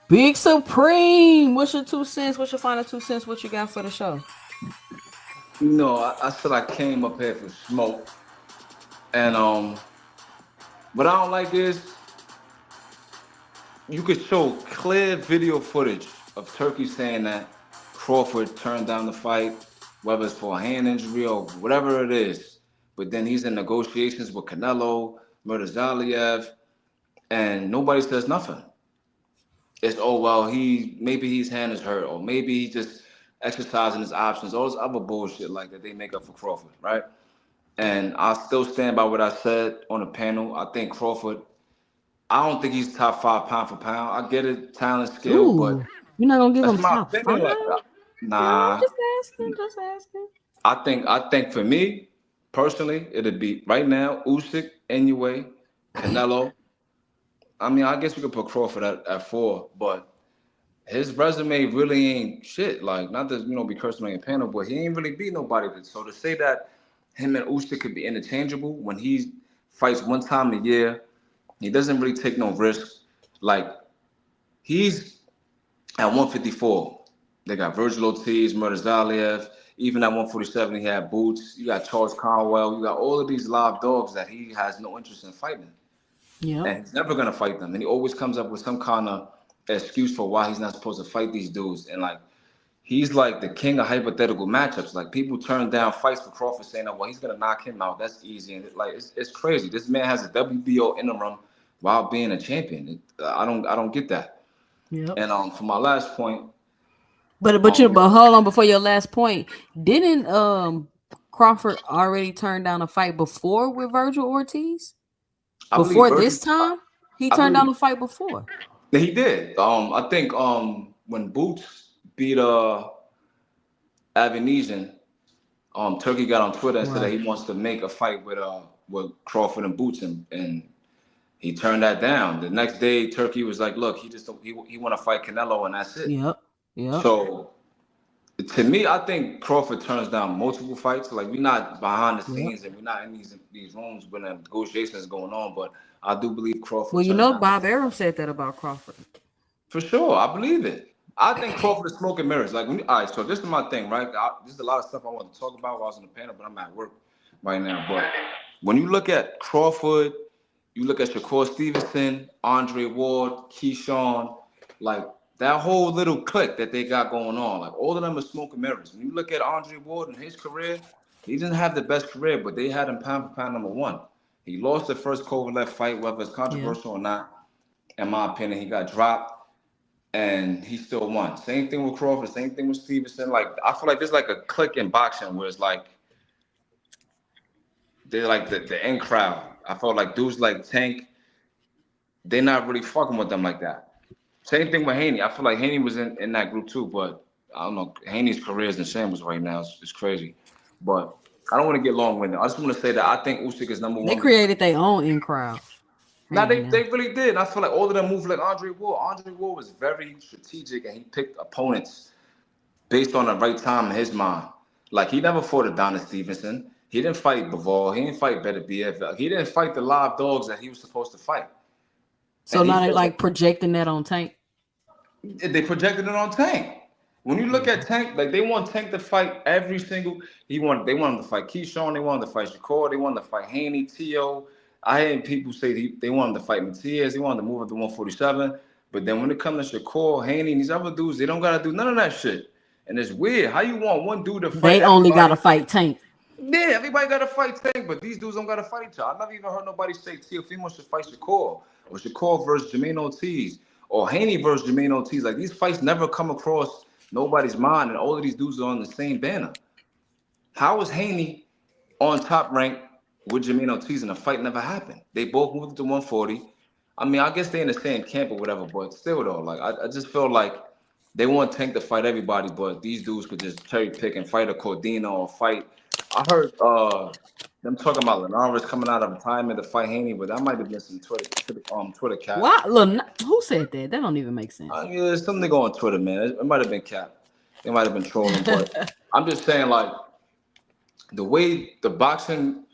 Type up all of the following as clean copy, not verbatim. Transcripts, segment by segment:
Big Supreme. What's your 2 cents? What's your final 2 cents? What you got for the show? I said I came up here for smoke, and what I don't like is you could show clear video footage of Turkey saying that Crawford turned down the fight, whether it's for a hand injury or whatever it is. But then he's in negotiations with Canelo, Murtazaliev, and nobody says nothing. It's oh well, he maybe his hand is hurt, or maybe he just exercising his options, all this other bullshit like that they make up for Crawford, right? And I still stand by what I said on the panel. I think Crawford. I don't think he's top five pound for pound. I get it, talent, skill, but Ooh, you're not gonna give that's him my top five? opinion. Like, No, nah. just asking, just asking. I think for me personally, it'd be right now Usyk, anyway, Canelo. I mean, I guess we could put Crawford at four, but his resume really ain't shit. Like, not that be cursing on your panel, but he ain't really beat nobody. So to say that him and Usyk could be interchangeable when he fights one time a year, he doesn't really take no risk. Like he's at 154. They got Virgil Ortiz, Murtazaliev. Even at 147, he had Boots. You got Charles Conwell. You got all of these live dogs that he has no interest in fighting, Yep. and he's never gonna fight them. And he always comes up with some kind of excuse for why he's not supposed to fight these dudes. And like he's like the king of hypothetical matchups. Like people turn down fights for Crawford, saying that well he's gonna knock him out. That's easy. And like it's crazy. This man has a WBO interim while being a champion. I don't get that. Yep. And for my last point, But hold on before your last point. Didn't Crawford already turn down a fight before with Virgil Ortiz? I believe Before Virgil. this time? He I turned down believe a fight before. that he did. I think when Boots beat Avanesian, Turkey got on Twitter and said that Right. he wants to make a fight with Crawford and Boots, and he turned that down. The next day, Turkey was like, "Look, he just he want to fight Canelo, and that's it." Yep. Yep. So to me, I think Crawford turns down multiple fights. Like we're not behind the Yep. scenes and we're not in these rooms when the negotiations going on, but I do believe Crawford Well, you turns know, down. Bob Arum said that about Crawford. For sure, I believe it. I think Crawford is smoke and mirrors. Like, all right, so this is my thing, right? This is a lot of stuff I want to talk about while I was on the panel, but I'm at work right now. But when you look at Crawford, you look at Shakur Stevenson, Andre Ward, Keyshawn, like that whole little clique that they got going on, like all of them are smoke and mirrors. When you look at Andre Ward and his career, he didn't have the best career, but they had him pound for pound number one. He lost the first Kovalev fight, whether it's Yeah. controversial or not. In my opinion, he got dropped and he still won. Same thing with Crawford. Same thing with Stevenson. Like I feel like there's like a click in boxing where it's like they're like the in crowd. I felt like dudes like Tank, they're not really fucking with them like that. Same thing with Haney. I feel like Haney was in that group too, but I don't know. Haney's career is in shambles right now. It's crazy. But I don't want to get long winded. I just want to say that I think Usyk is number They one because created their own in crowd. now Hey, they now. really did. And I feel like all of them move like Andre Ward. Andre Ward was very strategic and he picked opponents based on the right time in his mind. Like he never fought Adonis Stevenson. He didn't fight Bivol. He didn't fight Beterbiev. He didn't fight the live dogs that he was supposed to fight. So And he now they felt like projecting that on Tank. they projected it on Tank. When you look Yeah. at Tank, like they want Tank to fight every single. They want him to fight Keyshawn. They want him to fight Shakur. They want him to fight Haney, Tio. I had people say they want him to fight Matias. They want him to move up to 147. But then when it comes to Shakur, Haney, and these other dudes, they don't gotta do none of that shit. And it's weird. How you want one dude to fight They only got everybody? to fight Tank. Yeah, everybody got to fight Tank, but these dudes don't got to fight each other. I never even heard nobody say Teofimo should fight Shakur, or Shakur versus Jermaine Ortiz, or Haney versus Jermaine Ortiz. Like these fights never come across nobody's mind, and all of these dudes are on the same banner. How was Haney on top rank with Jermaine Ortiz and the fight never happened? They both moved up to 140. I mean, I guess they in the same camp or whatever, but still though, like I just feel like they want Tank to fight everybody, but these dudes could just cherry pick and fight a Cordino or fight. I heard them talking about Linares coming out of retirement to fight Haney, but that might have been some Twitter cap. Why? Look, who said that? That don't even make sense. Yeah, some nigga on Twitter, man. It might have been cap. They might have been trolling, but I'm just saying like the way the boxing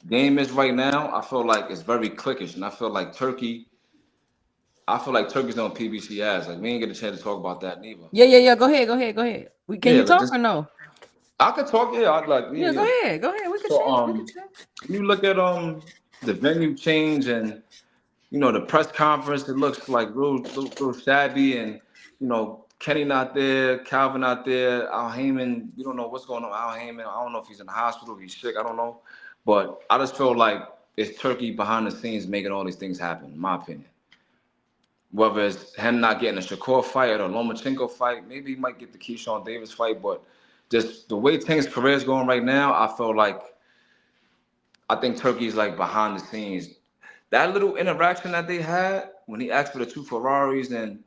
game is right now, I feel like it's very cliquish, and I feel like Turkey. I feel like Turkey's on PBC ass. Like we ain't get a chance to talk about that neither. Yeah. Go ahead. Can Yeah, you like talk just or no? I could talk. Yeah, I'd like Yeah, yeah. go ahead. We could So chat. We could chat. when you look at the venue change and the press conference, it looks like real shabby, and Kenny not there, Calvin not there, Al Heyman. You don't know what's going on with Al Heyman. I don't know if he's in the hospital, if he's sick. I don't know, but I just feel like it's Turkey behind the scenes making all these things happen. In my opinion, whether it's him not getting a Shakur fight or a Lomachenko fight, maybe he might get the Keyshawn Davis fight, but just the way Tank's career is going right now, I feel like I think Turkey's like behind the scenes. That little interaction that they had when he asked for the two Ferraris and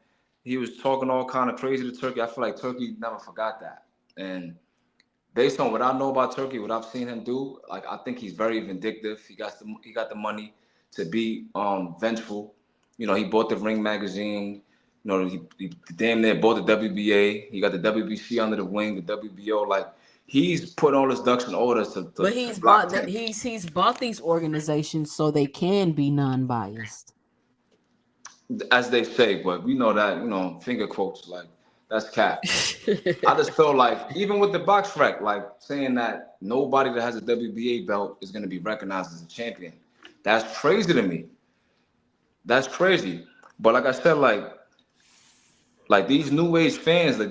he was talking all kind of crazy to Turkey, I feel like Turkey never forgot that. And based on what I know about Turkey, what I've seen him do, like I think he's very vindictive. He got the money to be vengeful. He bought the Ring magazine. He damn near bought the WBA. He got the WBC under the wing, the WBO. Like he's put all his ducks in order But to he's block bought that. Tank. He's bought these organizations so they can be non-biased. As they say, but we know that, finger quotes, like that's cap. I just feel like even with the box rec, like saying that nobody that has a WBA belt is gonna be recognized as a champion. That's crazy to me. That's crazy. But like I said, like these new age fans, like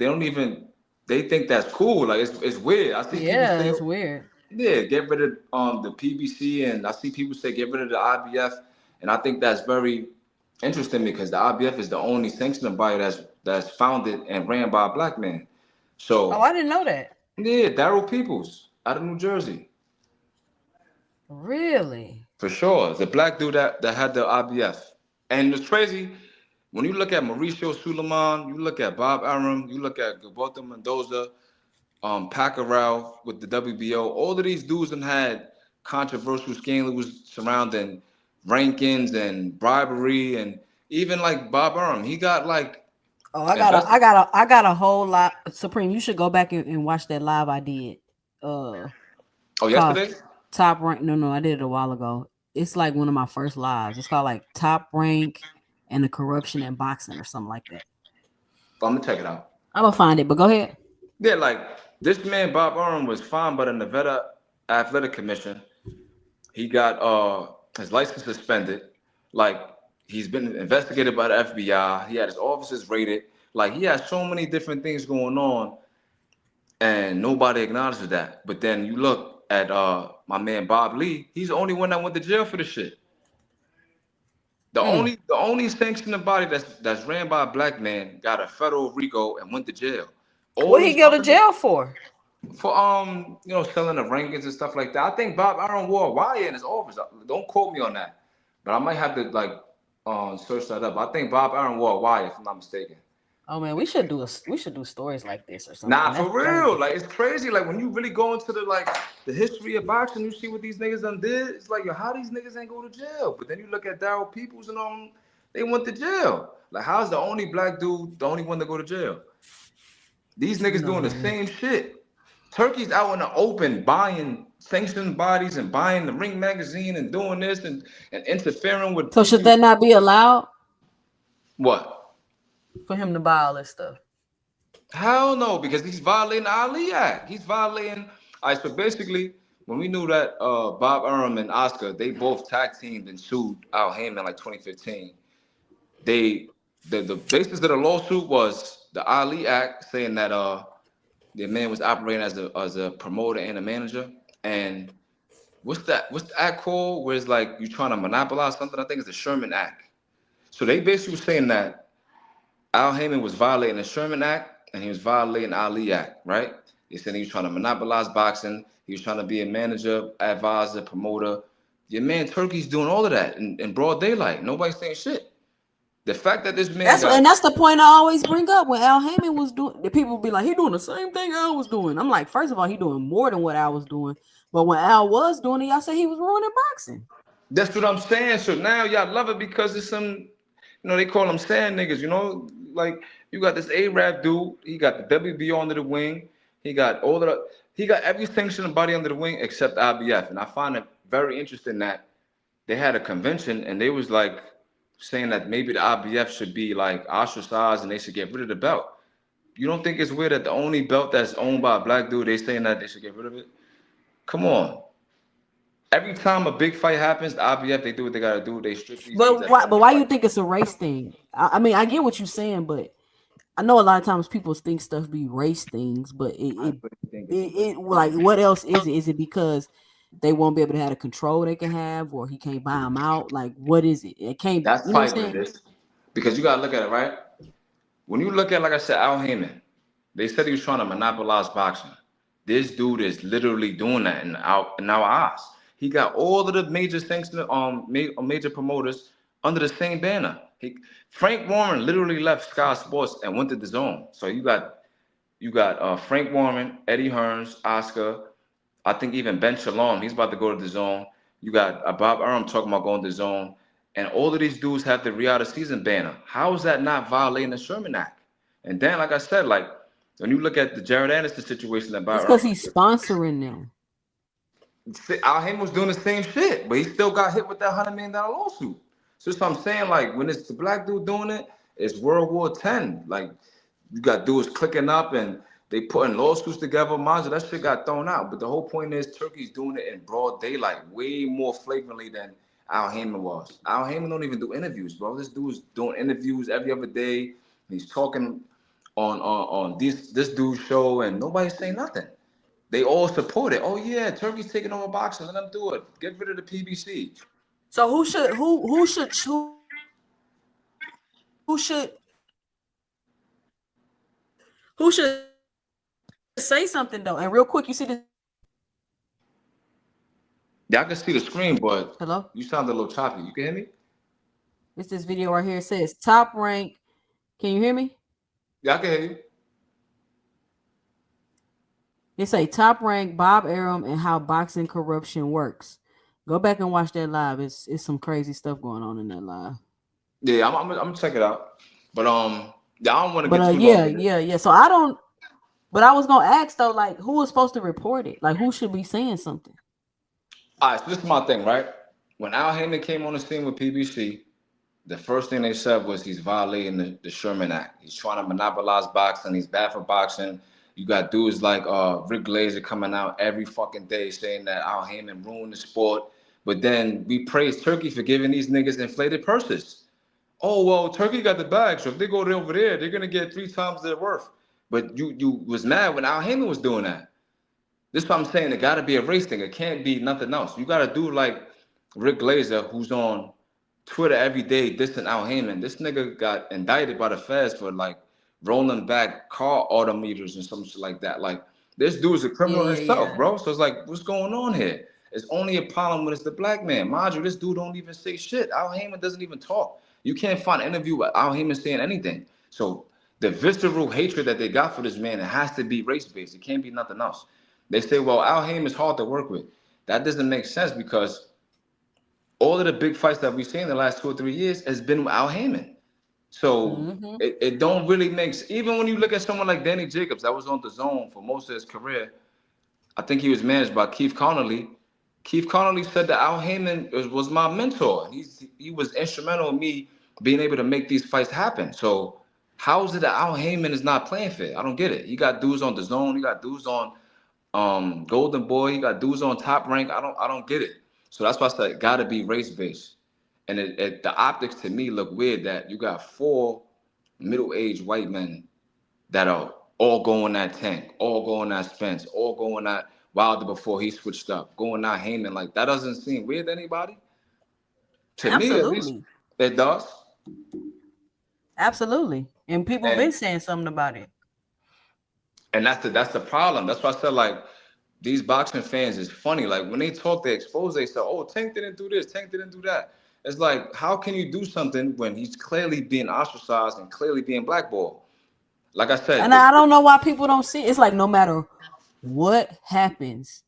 they think that's cool. Like it's weird. I see people Yeah, say, it's weird. yeah, get rid of the PBC, and I see people say get rid of the IBF, and I think that's very interesting because the IBF is the only sanctioning body that's founded and ran by a black man. Oh, So I didn't know that. yeah, Daryl Peoples out of New Jersey, Really? for sure. The black dude that had the IBF, and it's crazy when you look at Mauricio Suleiman, you look at Bob Arum, you look at Gilberto Mendoza, Pacquiao with the WBO. All of these dudes and had controversial scandals surrounding rankings and bribery, and even like Bob Arum, he got like Oh, I got a, invested. I got a, I got a whole lot. Supreme, you should go back and watch that live I did. Oh, It's called yesterday? Top Rank. No, I did it a while ago. It's like one of my first lives. It's called like Top Rank and the Corruption in Boxing or something like that. I'm gonna check it out. I'm gonna find it, but go ahead. Yeah, like this man Bob Arum was fined by the Nevada Athletic Commission. He got his license suspended. Like he's been investigated by the FBI. He had his offices raided. Like he has so many different things going on, and nobody acknowledges that. But then you look at my man Bob Lee. He's the only one that went to jail for the shit. The Mm. only sanctioning body that's ran by a black man got a federal RICO and went to jail. All What he these go to other jail for? for selling the rankings and stuff like that. I think Bob Aaron wore a wire in his office. Don't quote me on that, but I might have to like search that up. I think Bob Aaron wore a wire, if I'm not mistaken. Oh man, we should do stories like this or Nah, something. for That's real. crazy. Like it's crazy. Like when you really go into the history of boxing, you see what these niggas done did. It's like yo, how these niggas ain't go to jail? But then you look at Daryl Peoples and they went to jail. Like how's the only black dude the only one to go to jail? These You niggas know, doing the man. same shit. Turkey's out in the open buying sanctioned bodies and buying the Ring magazine and doing this and interfering with So should people. that not be allowed What? for him to buy all this stuff? Hell no, because he's violating the Ali Act. He's violating. All right, so basically, when we knew that Bob Arum and Oscar, they both tag teamed and sued Al Heyman like 2015. They the basis of the lawsuit was the Ali Act saying that the man was operating as a promoter and a manager. And what's the act called where it's like you trying to monopolize something? I think it's the Sherman Act. So they basically were saying that Al Heyman was violating the Sherman Act and he was violating the Ali Act, right? They said he was trying to monopolize boxing. He was trying to be a manager, advisor, promoter. Your man Turkey's doing all of that in broad daylight. Nobody's saying shit. The fact that this man That's got and that's the point I always bring up when Al Heyman was doing. The people be like, he doing the same thing Al was doing. I'm like, first of all, he doing more than what Al was doing. But when Al was doing it, y'all say he was ruining boxing. That's what I'm saying. So now y'all love it because it's they call them sand niggas, Like you got this Arab dude, he got the WBO under the wing, he got every sanctioned body under the wing except IBF. And I find it very interesting that they had a convention and they was like saying that maybe the IBF should be like ostracized and they should get rid of the belt. You don't think it's weird that the only belt that's owned by a black dude, they saying that they should get rid of it? Come on. Every time a big fight happens, the IBF, they do what they gotta do. They strip these dudes But that why? don't But get why you fights. think it's a race thing? I mean, I get what you're saying, but I know a lot of times people think stuff be race things. But I really think it's a it race like thing. what else is it? Is it because they won't be able to have the control they can have, or he can't buy them out? Like, what is it? It can't. That's You know what probably I'm what it saying? is. Because you gotta look at it, right? When you look at, like I said, Al Heyman, they said he was trying to monopolize boxing. This dude is literally doing that in our eyes. He got all of the major sanctions, major promoters under the same banner. Frank Warren literally left Sky Sports and went to the Zone. So you got Frank Warren, Eddie Hearns, Oscar. I think even Ben Shalom, he's about to go to the Zone. You got Bob Arum talking about going to the Zone, and all of these dudes have the Riata season banner. How is that not violating the Sherman Act? And then, like I said, like when you look at the Jared Anderson situation that It's Bob because Arum, he's sponsoring them. Al Haymon was doing the same shit, but he still got hit with that $100 million lawsuit. So that's what I'm saying. Like when it's the black dude doing it, it's World War Ten. Like you got dudes clicking up and they putting lawsuits together. Mind you, that shit got thrown out. But the whole point is Turkey's doing it in broad daylight, way more flagrantly than Al Heyman was. Al Heyman don't even do interviews, bro. This dude's doing interviews every other day. He's talking on this dude's show, and nobody's saying nothing. They all support it. Oh yeah, Turkey's taking over boxing. Let them do it. Get rid of the PBC. So who should say something though? And real quick, you see this video right here? Yeah, I can see the screen, but Hello? you sound a little choppy. You can hear me? It's this video right here. It says top rank. Can you hear me? Yeah, I can hear you. It say top rank Bob Arum and how boxing corruption works. Go back and watch that live. It's some crazy stuff going on in that live. Yeah, I'm gonna check it out. But yeah, I don't want to But get too long yeah, in it. yeah, yeah. So I don't. But I was gonna ask though, like, who was supposed to report it? Like, who should be saying something? All right, so this is my thing, right? When Al Heyman came on the scene with PBC, the first thing they said was he's violating the Sherman Act. He's trying to monopolize boxing. He's bad for boxing. You got dudes like Rick Glazer coming out every fucking day saying that Al Heyman ruined the sport. But then we praise Turkey for giving these niggas inflated purses. Oh well, Turkey got the bag, so if they go over there, they're gonna get 3 times their worth. But you was mad when Al Heyman was doing that. This is what I'm saying. It got to be a race thing. It can't be nothing else. You got to do like Rick Glazer, who's on Twitter every day dissing Al Heyman. This nigga got indicted by the feds for like rolling back car autometers and some shit like that. Like this dude's a Yeah, criminal yeah, himself, yeah. bro. So it's like, what's going on here? It's only a problem when it's the black man. Mind you, this dude don't even say shit. Al Heyman doesn't even talk. You can't find an interview with Al Heyman saying anything. So the visceral hatred that they got for this man, it has to be race based. It can't be nothing else. They say, well, Al Haym is hard to work with. That doesn't make sense because all of the big fights that we've seen in the last 2 or 3 years has been with Al Heyman. So Mm-hmm. it don't really make sense. Even when you look at someone like Danny Jacobs, that was on the Zone for most of his career. I think he was managed by Keith Connolly. Keith Connolly said that Al Heyman was my mentor. He was instrumental in me being able to make these fights happen. So how is it that Al Heyman is not playing fair? I don't get it. He got dudes on the Zone. He got dudes on Golden Boy. He got dudes on Top Rank. I don't get it. So that's why I said it gotta be race based. And the optics to me look weird that you got 4 middle-aged white men that are all going at Tank, all going at Spence, all going at Wilder before he switched up, going at Heyman. Like that doesn't seem weird to anybody. To me, at least, Absolutely, it does. absolutely. And people been And saying something about it. and that's the problem. That's why I said like these boxing fans is funny. Like when they talk, they expose they say, "Oh, Tank didn't do this, Tank didn't do that." It's like, how can you do something when he's clearly being ostracized and clearly being blackballed? Like I said, And I don't know why people don't see it. It's like no matter what happens,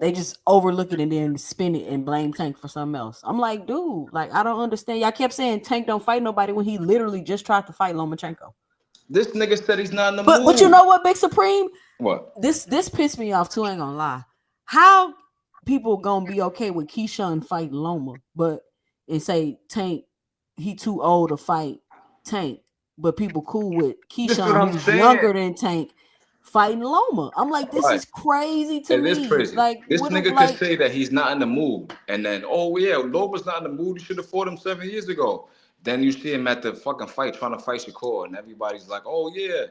they just overlook it and then spin it and blame Tank for something else. I'm like, dude, like I don't understand. Y'all kept saying Tank don't fight nobody when he literally just tried to fight Lomachenko. this nigga said he's not in the But you mood. know what, Big Supreme? What? This pissed me off too. I ain't gonna lie. How people gonna be okay with Keyshawn fighting Loma, but and say Tank? he too old to fight Tank, but people cool with This is what Keyshawn, I'm who's saying. younger than Tank, fighting Loma. I'm like, this Right. is crazy to It is me. crazy. Like, This what? nigga could Like, say that he's not in the mood, and then, oh yeah, Loba's not in the mood. You should have fought him 7 years ago. Then you see him at the fucking fight trying to fight Shakur, and everybody's like, oh yeah,